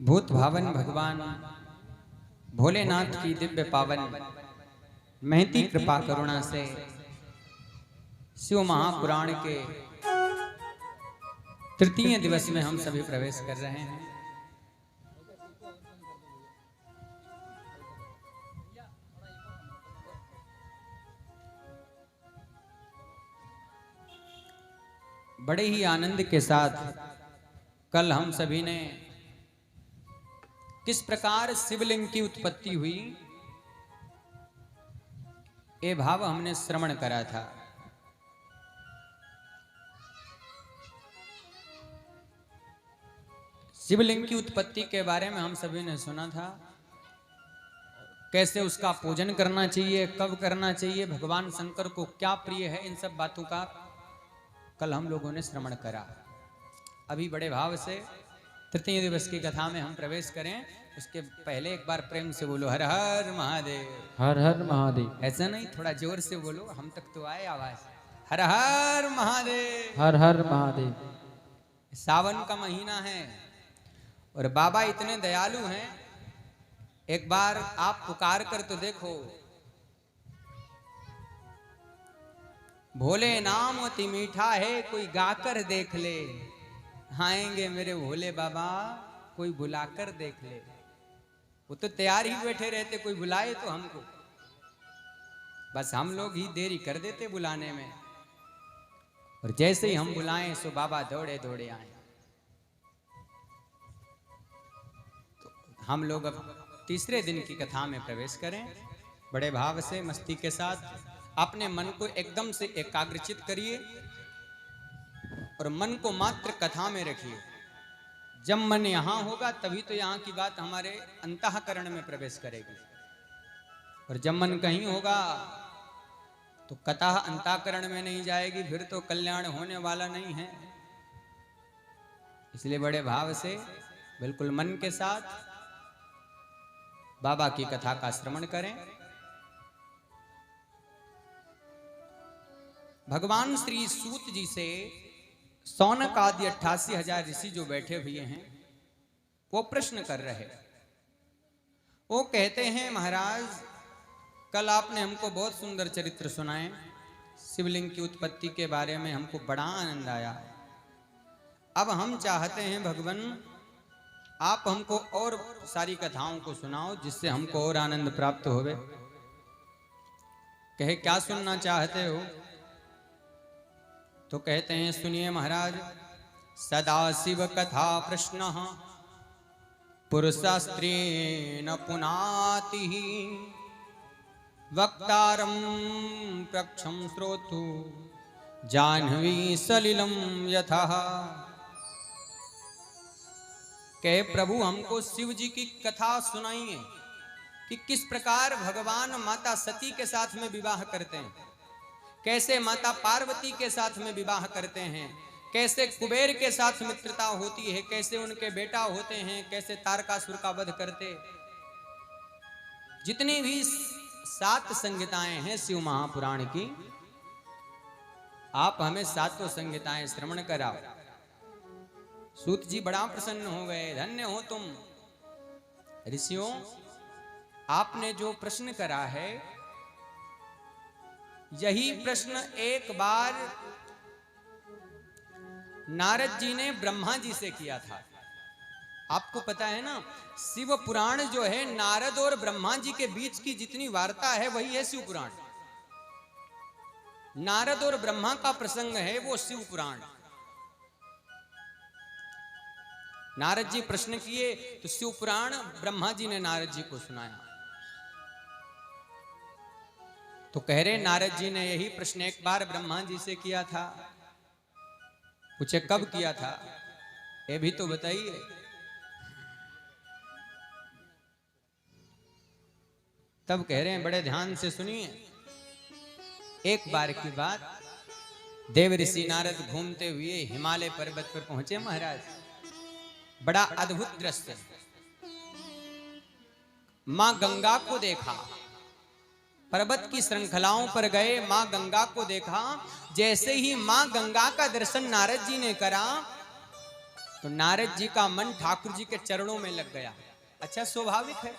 भूत भावन भगवान भोलेनाथ की दिव्य पावन महती कृपा करुणा से शिव महापुराण के तृतीय दिवस में हम सभी प्रवेश कर रहे हैं। बड़े ही आनंद के साथ कल हम सभी ने किस प्रकार शिवलिंग की उत्पत्ति हुई ये भाव हमने श्रवण करा था। शिवलिंग की उत्पत्ति के बारे में हम सभी ने सुना था, कैसे उसका पूजन करना चाहिए, कब करना चाहिए, भगवान शंकर को क्या प्रिय है, इन सब बातों का कल हम लोगों ने श्रवण करा। अभी बड़े भाव से तृतीय दिवस की कथा में हम प्रवेश करें, उसके पहले एक बार प्रेम से बोलो हर हर महादेव। हर हर महादेव। ऐसा नहीं, थोड़ा जोर से बोलो, हम तक तो आए आवाज। हर हर महादेव। हर हर महादेव। सावन का महीना है और बाबा इतने दयालु हैं, एक बार आप पुकार कर तो देखो, भोले नाम अति मीठा है, कोई गाकर देख ले। आएंगे मेरे भोले बाबा, कोई बुलाकर देख ले। वो तो तैयार ही बैठे रहते, कोई बुलाए तो हमको, बस हम लोग ही देरी कर देते बुलाने में, और जैसे ही हम बुलाएं सो बाबा दौड़े दौड़े आए। तो हम लोग अब तीसरे दिन की कथा में प्रवेश करें। बड़े भाव से मस्ती के साथ अपने मन को एकदम से एकाग्रचित करिए और मन को मात्र कथा में रखिए। जब मन यहाँ होगा तभी तो यहाँ की बात हमारे अंतःकरण में प्रवेश करेगी, और जब मन कहीं होगा तो कथा अंतःकरण में नहीं जाएगी, फिर तो कल्याण होने वाला नहीं है। इसलिए बड़े भाव से बिल्कुल मन के साथ बाबा की कथा का श्रवण करें। भगवान श्री सूत जी से सौनक आदि 88,000 ऋषि जो बैठे हुए हैं वो प्रश्न कर रहे। वो कहते हैं, महाराज कल आपने हमको बहुत सुंदर चरित्र सुनाए, शिवलिंग की उत्पत्ति के बारे में हमको बड़ा आनंद आया। अब हम चाहते हैं भगवान आप हमको और सारी कथाओं को सुनाओ जिससे हमको और आनंद प्राप्त होवे। कहे क्या सुनना चाहते हो? तो कहते हैं, सुनिए महाराज, सदा शिव कथा प्रश्न पुरुषस्त्रीण पुनाति वक्तारं प्रक्षं श्रोतु जाह्नवी सलिलं यथा। कहे प्रभु हमको शिव जी की कथा सुनाइए कि किस प्रकार भगवान माता सती के साथ में विवाह करते हैं, कैसे माता पार्वती के साथ में विवाह करते हैं, कैसे कुबेर के साथ मित्रता होती है, कैसे उनके बेटा होते हैं, कैसे तारकासुर का वध करते। जितनी भी 7 संहिताएं हैं शिव महापुराण की, आप हमें 7 संहिताएं श्रवण कराओ। सूत जी बड़ा प्रसन्न हो गए, धन्य हो तुम ऋषियों, आपने जो प्रश्न करा है यही प्रश्न एक बार नारद जी ने ब्रह्मा जी से किया था। आपको पता है ना, शिव पुराण जो है नारद और ब्रह्मा जी के बीच की जितनी वार्ता है वही है शिव पुराण। नारद और ब्रह्मा का प्रसंग है वो शिव पुराण। नारद जी प्रश्न किए तो शिव पुराण ब्रह्मा जी ने नारद जी को सुनाया। तो कह रहे नारद जी ने यही प्रश्न एक बार ब्रह्मा जी से किया था। पूछे कब किया था, ये भी तो बताइए। तब कह रहे हैं, बड़े ध्यान से सुनिए। एक बार की बात, देव ऋषि नारद घूमते हुए हिमालय पर्वत पर पहुंचे महाराज। बड़ा अद्भुत दृश्य, मां गंगा को देखा, पर्वत की श्रृंखलाओं पर गए, मां गंगा को देखा। जैसे ही मां गंगा का दर्शन नारद जी ने करा तो नारद जी का मन ठाकुर जी के चरणों में लग गया। अच्छा, स्वाभाविक है,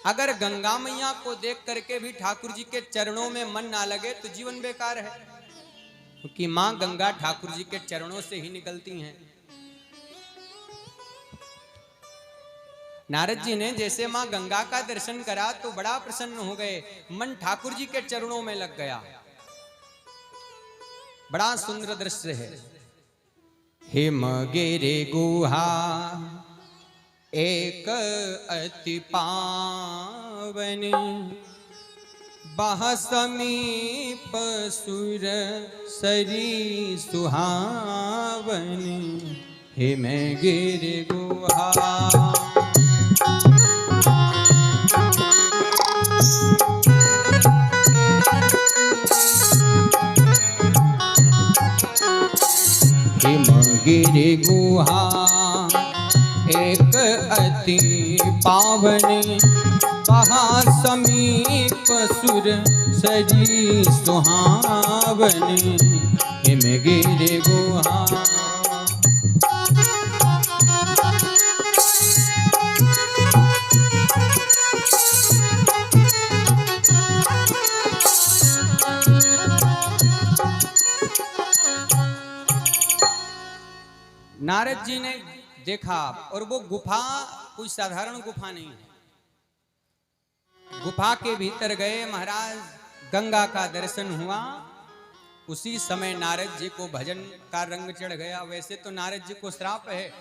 अगर गंगा मैया को देख करके भी ठाकुर जी के चरणों में मन ना लगे तो जीवन बेकार है, क्योंकि मां गंगा ठाकुर जी के चरणों से ही निकलती हैं। नारद जी ने जैसे मां गंगा का दर्शन करा तो बड़ा प्रसन्न हो गए, मन ठाकुर जी के चरणों में लग गया। बड़ा सुंदर दृश्य है। हिमगिरि गुहा एक अति पावन, बह समीप सुर सरी सुहावन। हिमगिरि गुहा हिमगिरि गुहा एक अति पावन, कहा समीप सुर सजी सुहावन। हिमगिरि गुहा नारद जी ने देखा, और वो गुफा कोई साधारण गुफा नहीं है। गुफा के भीतर गए महाराज, गंगा का दर्शन हुआ। उसी समय नारद जी को भजन का रंग चढ़ गया। वैसे तो नारद जी को श्राप है,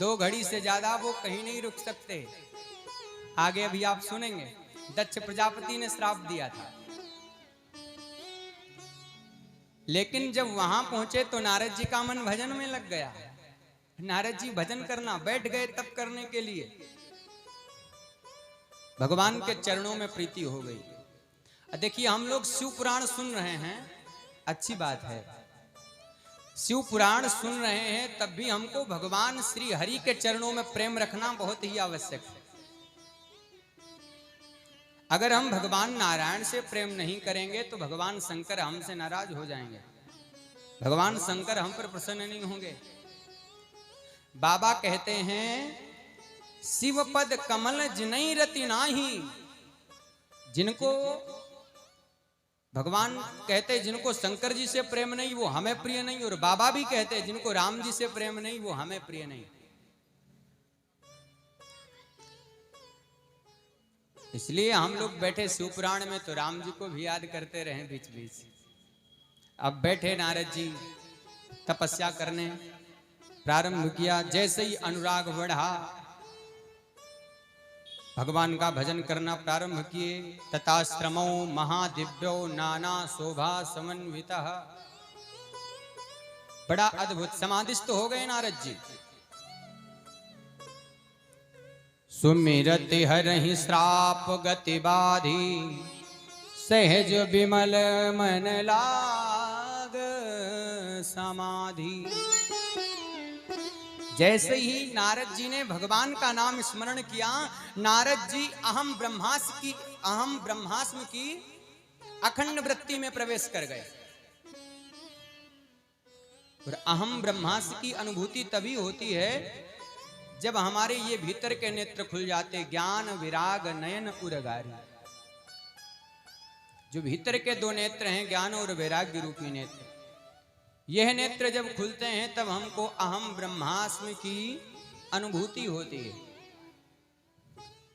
2 घड़ी से ज्यादा वो कहीं नहीं रुक सकते। आगे अभी आप सुनेंगे, दक्ष प्रजापति ने श्राप दिया था। लेकिन जब वहां पहुंचे तो नारद जी का मन भजन में लग गया। नारद जी भजन करना बैठ गए, तप करने के लिए। भगवान के चरणों में प्रीति हो गई। देखिए, हम लोग शिव पुराण सुन रहे हैं, अच्छी बात है। शिव पुराण सुन रहे हैं, तब भी हमको भगवान श्री हरि के चरणों में प्रेम रखना बहुत ही आवश्यक है। अगर हम भगवान नारायण से प्रेम नहीं करेंगे तो भगवान शंकर हमसे नाराज हो जाएंगे, भगवान शंकर हम पर प्रसन्न नहीं होंगे। बाबा कहते हैं, शिव पद कमल जिनई रति नाही। जिनको भगवान कहते हैं, जिनको शंकर जी से प्रेम नहीं वो हमें प्रिय नहीं। और बाबा भी कहते हैं, जिनको राम जी से प्रेम नहीं वो हमें प्रिय नहीं। इसलिए हम लोग बैठे शिव पुराण में तो राम जी को भी याद करते रहे बीच बीच। अब बैठे नारद जी तपस्या करने प्रारंभ किया। जैसे ही अनुराग बढ़ा, भगवान का भजन करना प्रारंभ किए। तथाश्रमो महादिव्यो नाना शोभा समन्वितः। बड़ा अद्भुत समाधिस्थ हो गए नारद जी। सुमिरति हरहि श्राप गति बाधी, सहज विमल मन लाग समाधि। जैसे ही नारद जी ने भगवान का नाम स्मरण किया, नारद जी अहम ब्रह्मास्म की अखंड वृत्ति में प्रवेश कर गए। और अहम ब्रह्मास्म की अनुभूति तभी होती है जब हमारे ये भीतर के नेत्र खुल जाते। ज्ञान विराग नयन उरगारी। जो भीतर के 2 नेत्र हैं, ज्ञान और वैराग्य रूपी नेत्र, यह नेत्र जब खुलते हैं तब हमको अहम ब्रह्मास्मि की अनुभूति होती है।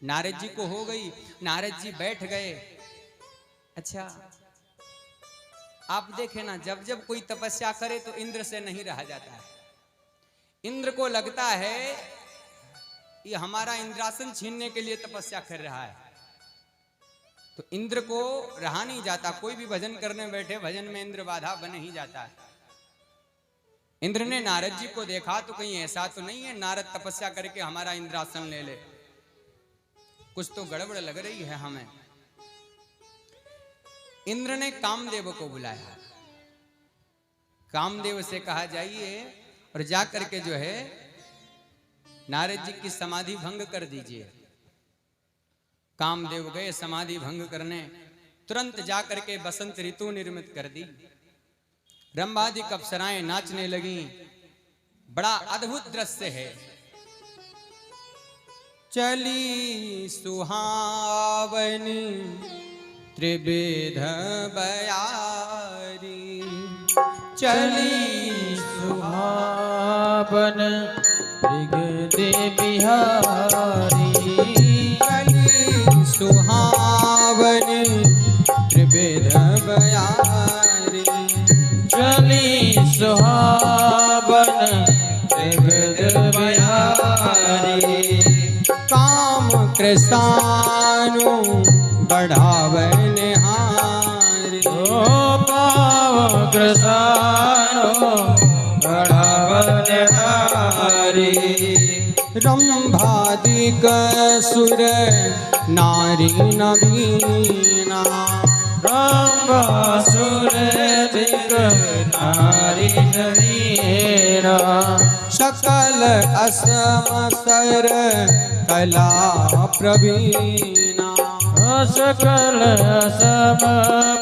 नारद जी को हो गई। नारद जी बैठ गए। अच्छा, आप देखें ना, जब जब कोई तपस्या करे तो इंद्र से नहीं रहा जाता है। इंद्र को लगता है ये हमारा इंद्रासन छीनने के लिए तपस्या कर रहा है, तो इंद्र को रहा नहीं जाता। कोई भी भजन करने बैठे, भजन में इंद्र बाधा बन ही जाता है। इंद्र ने नारद जी को देखा तो कहीं ऐसा तो नहीं है नारद तपस्या करके हमारा इंद्रासन ले ले, कुछ तो गड़बड़ लग रही है हमें। इंद्र ने कामदेव को बुलाया। कामदेव से कहा, जाइए और जा करके जो है नारद जी की समाधि भंग कर दीजिए। कामदेव गए समाधि भंग करने। तुरंत जा करके बसंत ऋतु निर्मित कर दी। रंभादिक अप्सराएं नाचने लगी। बड़ा अद्भुत दृश्य है। चली सुहावन त्रिविध बयारी, चली सुहावन त्रिगदे बिहारी, चली सुहावन त्रिविध बयारी, चली सुहावन त्रिगद बिहारी, काम कृष्णानु बढ़ावन हारी, ओ पाव कृष्णानो बढ़ावन हारी, रंभादिक सुर नारी नवीना, रंभासुर दिक नारी नवीना, सकल असमसर कला प्रवीणा, सकल सम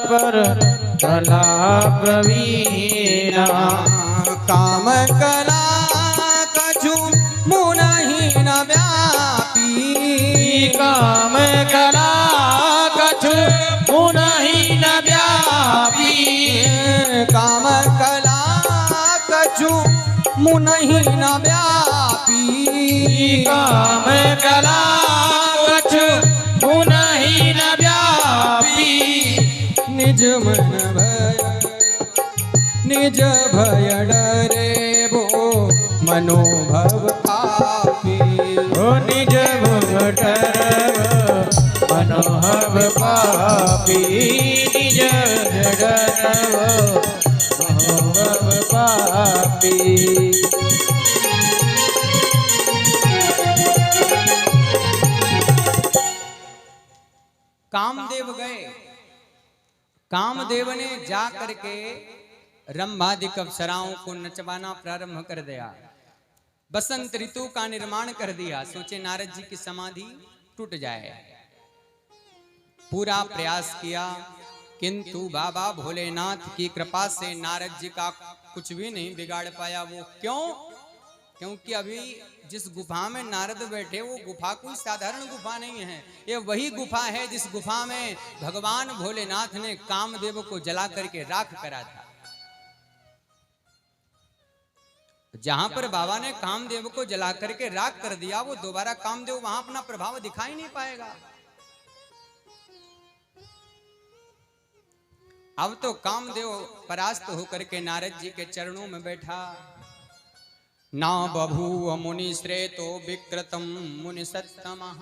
पर कला प्रवीणा, काम कला कछु मुनहि न व्यापी, काम कला कछु मुनहि न व्यापी, काम कला कछु मुनहि न व्यापी, काम कला कछु मुनहि न व्यापी, निज मन भय निज भय डरे वो मनोभव आपी, ओ निज भुवटर मनोहर पापी, निज जडर मनोहर पापी, कामदेव गए। कामदेव ने जा करके रंभादिक अप्सराओं को नचवाना प्रारंभ कर दिया। बसंत ऋतु का निर्माण कर दिया। सोचे नारद जी की समाधि टूट जाए। पूरा प्रयास किया किंतु बाबा भोलेनाथ की कृपा से नारद जी का कुछ भी नहीं बिगाड़ पाया। वो क्यों? क्योंकि अभी जिस गुफा में नारद बैठे वो गुफा कोई साधारण गुफा नहीं है। ये वही गुफा है जिस गुफा में भगवान भोलेनाथ ने कामदेव को जला करके राख करा था। जहां पर बाबा ने कामदेव को जला करके राख कर दिया, वो दोबारा कामदेव वहां अपना प्रभाव दिखाई नहीं पाएगा। अब तो कामदेव परास्त होकर के नारद जी के चरणों में बैठा। ना बभूव मुनि श्रेतो विक्रतम मुनि सत्तमः।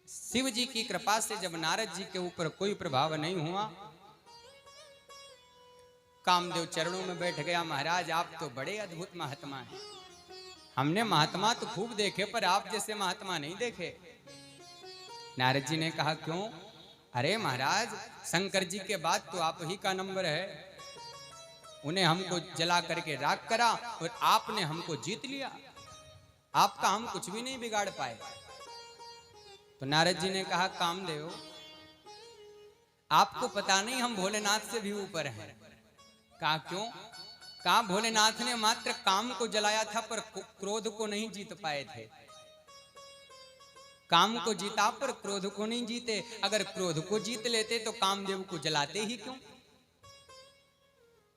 शिव जी की कृपा से जब नारद जी के ऊपर कोई प्रभाव नहीं हुआ, कामदेव चरणों में बैठ गया। महाराज आप तो बड़े अद्भुत महात्मा हैं। हमने महात्मा तो खूब देखे पर आप जैसे महात्मा नहीं देखे। नारद जी ने कहा क्यों? अरे महाराज शंकर जी के बाद तो आप ही का नंबर है। उन्हें हमको जला करके राख करा और आपने हमको जीत लिया। आपका हम कुछ भी नहीं बिगाड़ पाए। तो नारद जी ने कहा कामदेव आपको पता नहीं हम भोलेनाथ से भी ऊपर हैं। कहा क्यों? कहा भोलेनाथ ने मात्र काम को जलाया था पर क्रोध को नहीं जीत पाए थे। काम को जीता पर क्रोध को नहीं जीते। अगर क्रोध को जीत लेते तो कामदेव को जलाते ही क्यों?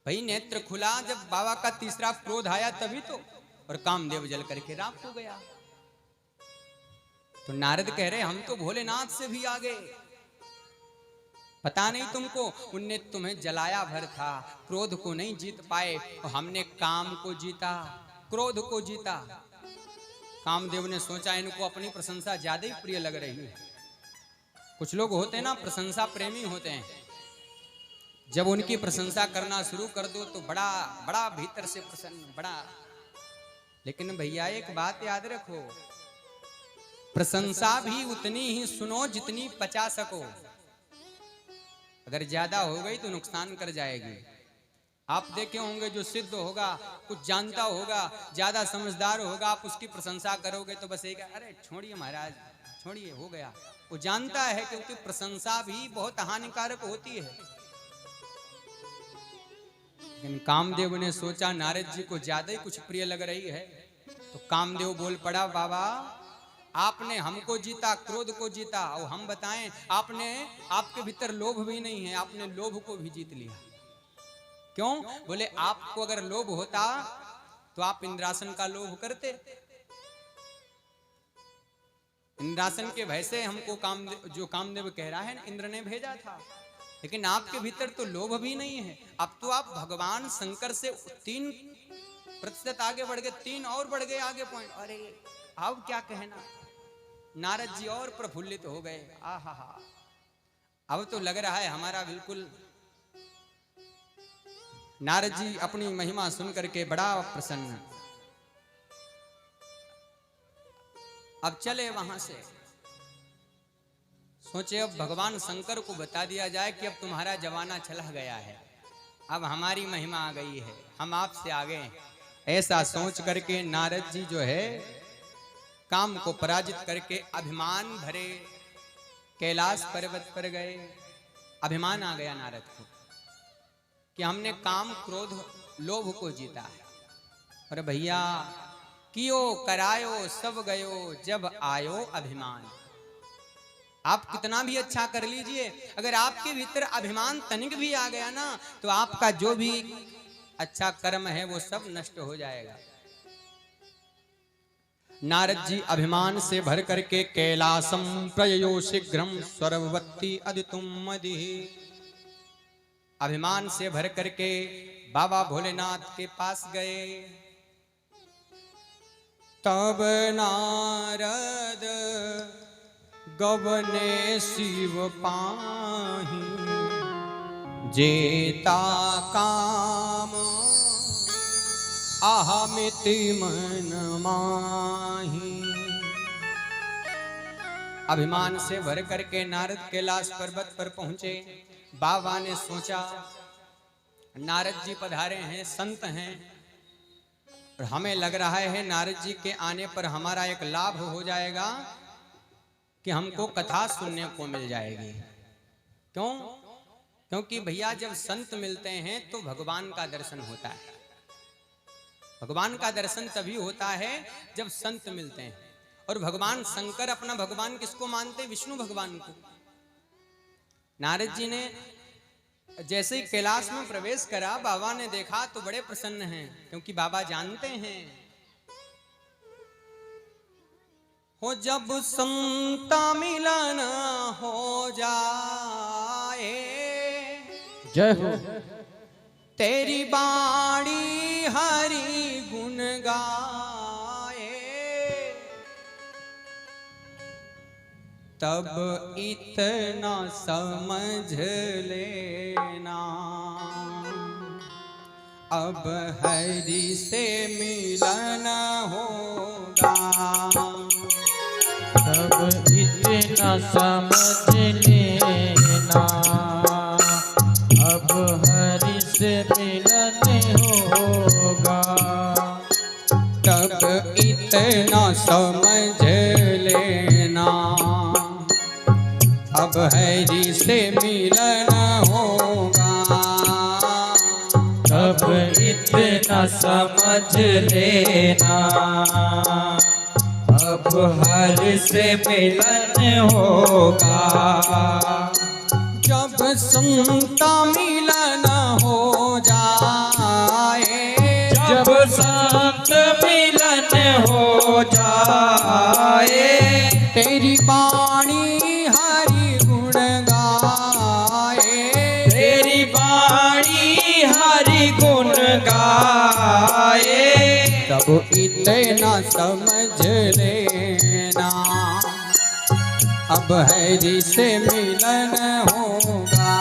भाई नेत्र खुला जब बाबा का तीसरा क्रोध आया तभी तो, और कामदेव जल करके राख हो गया। तो नारद कह रहे हम तो भोलेनाथ से भी आगे। पता नहीं तुमको, उनने तुम्हें जलाया भर था, क्रोध को नहीं जीत पाए और हमने काम को जीता, क्रोध को जीता। कामदेव ने सोचा इनको अपनी प्रशंसा ज्यादा ही प्रिय लग रही है। कुछ लोग होते हैं ना प्रशंसा प्रेमी होते हैं। जब उनकी प्रशंसा करना शुरू कर दो तो बड़ा बड़ा भीतर से प्रसन्न बड़ा। लेकिन भैया एक बात याद रखो, प्रशंसा भी उतनी ही सुनो जितनी पचा सको। अगर ज्यादा हो गई तो नुकसान कर जाएगी। आप देखे होंगे जो सिद्ध होगा, कुछ जानता होगा, ज्यादा समझदार होगा, आप उसकी प्रशंसा करोगे तो बस एक अरे छोड़िए महाराज छोड़िए हो गया। वो जानता है क्योंकि प्रशंसा भी बहुत हानिकारक होती है। लेकिन कामदेव ने सोचा नारद जी को ज्यादा ही कुछ प्रिय लग रही है, तो कामदेव बोल पड़ा, बाबा आपने हमको जीता, क्रोध को जीता, और हम बताएं आपने, आपके भीतर लोभ भी नहीं है, आपने लोभ को भी जीत लिया। क्यों? बोले आपको अगर लोभ होता तो आप इंद्रासन का लोभ करते। इंद्रासन के भय से हमको कामदेव कह रहा है ना, इंद्र ने भेजा था, लेकिन आपके भीतर तो लोभ भी नहीं है। अब तो आप भगवान शंकर से 3% आगे बढ़ गए, 3 और बढ़ गए आगे पॉइंट। अरे अब क्या कहना, नारद जी और प्रफुल्लित हो गए। आहा हा, अब तो लग रहा है हमारा बिल्कुल। नारद जी अपनी महिमा सुन करके बड़ा प्रसन्न। अब चले वहां से, सोचे अब भगवान शंकर को बता दिया जाए कि अब तुम्हारा जमाना चला गया है, अब हमारी महिमा आ गई है, हम आपसे आ गए। ऐसा सोच करके नारद जी जो है काम को पराजित करके अभिमान भरे कैलाश पर्वत पर गए। अभिमान आ गया नारद को कि हमने काम क्रोध लोभ को जीता है। अरे भैया कियो करायो सब गयो जब आयो अभिमान। आप कितना भी अच्छा कर लीजिए, अगर आपके भीतर अभिमान तनिक भी आ गया ना, तो आपका जो भी अच्छा कर्म है वो सब नष्ट हो जाएगा। नारद जी अभिमान से भर करके कैलासम प्रयो शीघ्रम स्वरवत्ती अदितुम मदि। अभिमान से भर करके बाबा भोलेनाथ के पास गए। तब नारद गवने शिव पाही जेता काम अहमिति मन माही। अभिमान से भर करके नारद कैलाश पर्वत पर पहुंचे। बाबा ने सोचा नारद जी पधारे हैं, संत हैं, और हमें लग रहा है नारद जी के आने पर हमारा एक लाभ हो जाएगा कि हमको कथा सुनने को मिल जाएगी। क्यों? क्योंकि भैया जब संत मिलते हैं तो भगवान का दर्शन होता है। भगवान का दर्शन तभी होता है जब संत मिलते हैं। और भगवान शंकर अपना भगवान किसको मानते? विष्णु भगवान को। नारद जी ने जैसे ही कैलाश में प्रवेश करा, बाबा ने देखा तो बड़े प्रसन्न हैं, क्योंकि बाबा जानते हैं हो जब संता मिलन हो जाए, जय हो, तेरी बाणी हरि गुण गाए, तब इतना समझ लेना अब हरि से मिलन होगा। तब इतना समझ लेना अब हरि से मिलन होगा। तब इतना समझ लेना अब हरि से मिलन होगा। तब इतना समझ लेना अब हरि से मिलन होगा। जब संता मिलन हो जाए, जब संत मिलन हो जाए, तेरी बाणी हरि गुण गाए, तेरी बाणी हरि गुण गाए, तब इतना समझ लेना अब हरि से मिलन होगा।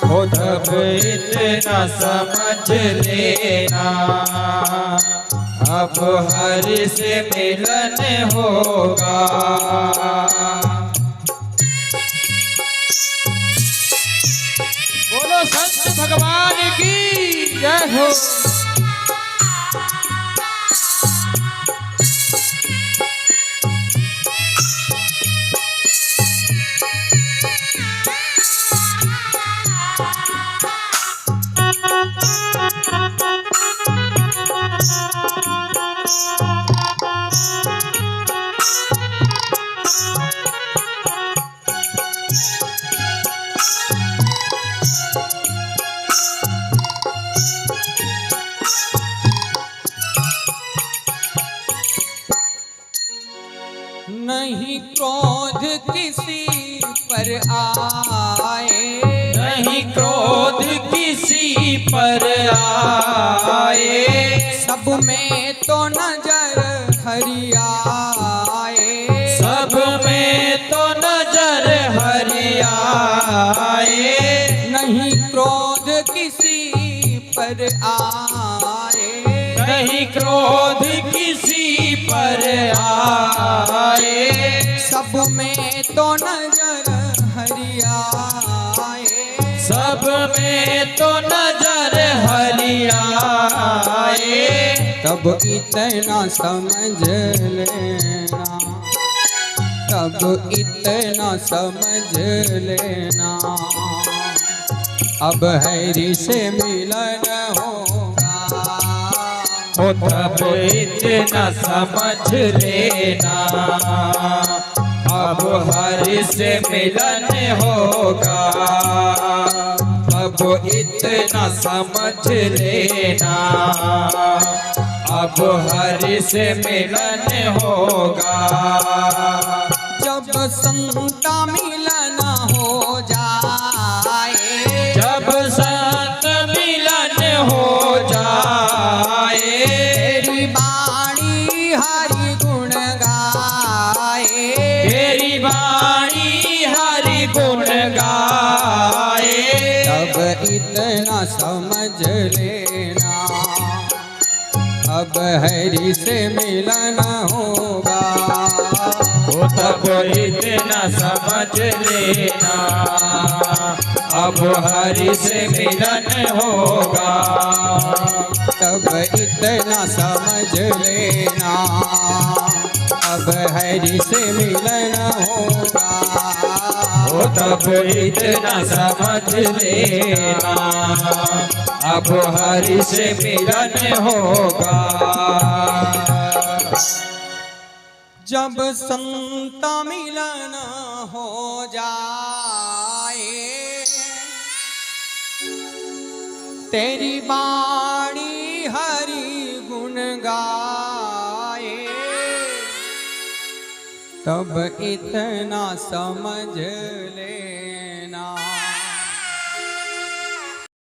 हो तब इतना समझ लेना अब हरि से मिलन होगा। बोलो संत भगवान की जय हो। नहीं क्रोध किसी पर आए, नहीं क्रोध किसी पर आए, सब में तो नजर हरि आए, सब में तो नजर हरि आए, नहीं क्रोध किसी पर आए, नहीं क्रोध किसी पर आए, सब में तो नजर हरि आए, सब में तो नजर हरि आए, तब इतना समझ लेना, तब इतना समझ लेना, अब हरि से मिलन होगा, हो तब इतना समझ लेना, अब हरि से मिलन होगा, अब इतना समझ लेना, अब हरि से मिलन होगा, जब संता मिलन हो जाए, जब संत मिलन हो जाए, तेरी बाणी हरि गुण गाए, तेरी वाणी हरि गुण गाए, तब इतना समझ लेना, अब हरि से मिलन होगा, हो तब इतना समझ लेना, अब हरि से मिलन होगा, तब इतना समझ लेना, अब हरि से मिलन होगा, हो तब इतना समझ लेना, अब हरि से मिलन होगा, जब संत मिलन हो जाए, तेरी बाणी हरि गुण गाए, तब इतना समझ लेना,